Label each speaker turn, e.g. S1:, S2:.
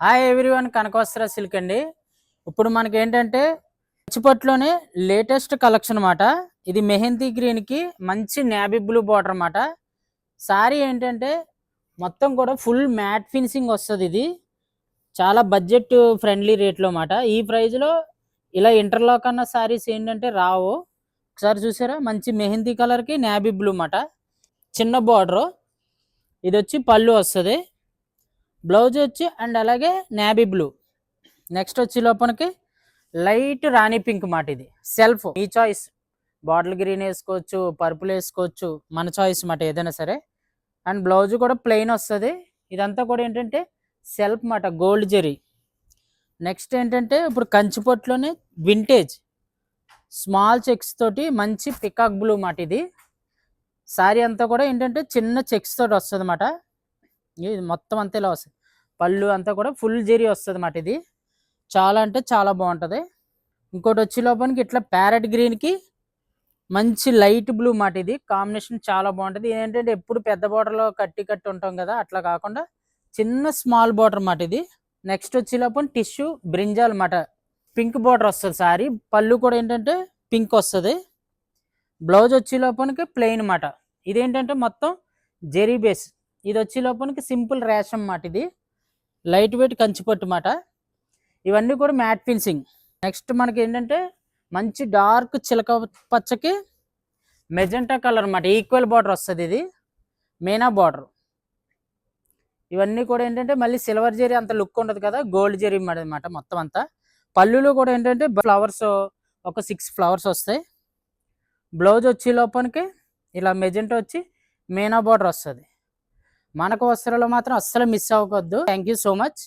S1: Hi everyone, కనకవస్త్ర silk అండి. ఇప్పుడు మనకి ఏంటంటే కంచిపట్టులోనే లేటెస్ట్ కలెక్షన్ అన్నమాట. ఇది మెహందీ గ్రీన్కి మంచి నేవీ బ్లూ బార్డర్ అన్నమాట. సారీ ఏంటంటే మొత్తం కూడా ఫుల్ మ్యాట్ ఫినిషింగ్ వస్తుంది. ఇది చాలా బడ్జెట్ ఫ్రెండ్లీ రేట్లో అన్నమాట. ఈ ప్రైస్లో ఇలా ఇంటర్లాక్ అన్న సారీస్ ఏంటంటే రావు. ఒకసారి చూసారా, మంచి మెహందీ కలర్కి నేవీ బ్లూ అన్నమాట. చిన్న బార్డరు, ఇది వచ్చి పళ్ళు వస్తుంది, బ్లౌజ్ వచ్చి అండ్ అలాగే నేవీ బ్లూ. నెక్స్ట్ వచ్చి లోపలికి లైట్ రాణి పింక్ మాట. ఇది సెల్ఫ్, మీ చాయిస్. బాటిల్ గ్రీన్ వేసుకోవచ్చు, పర్పుల్ వేసుకోవచ్చు, మన చాయిస్ మాట ఏదైనా సరే. అండ్ బ్లౌజ్ కూడా ప్లెయిన్ వస్తుంది. ఇదంతా కూడా ఏంటంటే సెల్ఫ్ మాట, గోల్డ్ జరీ. నెక్స్ట్ ఏంటంటే ఇప్పుడు కంచిపట్టులోనే వింటేజ్ స్మాల్ చెక్స్ తోటి మంచి పికాక్ బ్లూ మాట. ఇది సారీ అంతా కూడా ఏంటంటే చిన్న చెక్స్ తోటి వస్తుంది అన్నమాట. ఇది మొత్తం అంతా ఇలా వస్తుంది. పళ్ళు అంతా కూడా ఫుల్ జరీ వస్తుంది అన్నమాట. ఇది చాలా అంటే చాలా బాగుంటుంది. ఇంకోటి వచ్చి లోపలికి ఇట్లా ప్యారెట్ గ్రీన్కి మంచి లైట్ బ్లూ మాట. ఇది కాంబినేషన్ చాలా బాగుంటుంది. ఏంటంటే ఎప్పుడు పెద్ద బార్డర్లో కట్టి ఉంటాం కదా, అట్లా కాకుండా చిన్న స్మాల్ బార్డర్ మాట. ఇది నెక్స్ట్ వచ్చి లోపల టిష్యూ బ్రింజాల్ మాట. పింక్ బార్డర్ వస్తుంది సారీ. పళ్ళు కూడా ఏంటంటే పింక్ వస్తుంది. బ్లౌజ్ వచ్చి లోపలికి ప్లెయిన్ మాట. ఇదేంటంటే మొత్తం జెరీ బేస్. ఇది వచ్చి లోపలికి సింపుల్ రేషం మాట. ఇది లైట్ వెయిట్ కంచిపట్టు మాట. ఇవన్నీ కూడా మ్యాట్ ఫినిషింగ్. నెక్స్ట్ మనకి ఏంటంటే మంచి డార్క్ చిలక పచ్చకి మెజెంటా కలర్ అన్నమాట. ఈక్వల్ బార్డర్ వస్తుంది. ఇది మీనా బార్డర్. ఇవన్నీ కూడా ఏంటంటే మళ్ళీ సిల్వర్ జరీ అంత లుక్ ఉండదు కదా, గోల్డ్ జరీ అనమాట మొత్తం అంతా. పళ్ళులో కూడా ఏంటంటే ఫ్లవర్స్, ఒక 6 ఫ్లవర్స్ వస్తాయి. బ్లౌజ్ వచ్చి లోపలికి ఇలా మెజెంటా వచ్చి మీనా బార్డర్ వస్తుంది. మనకు వస్త్రాలు మాత్రం అస్సలు మిస్ అవ్వకూడదు. Thank you so much.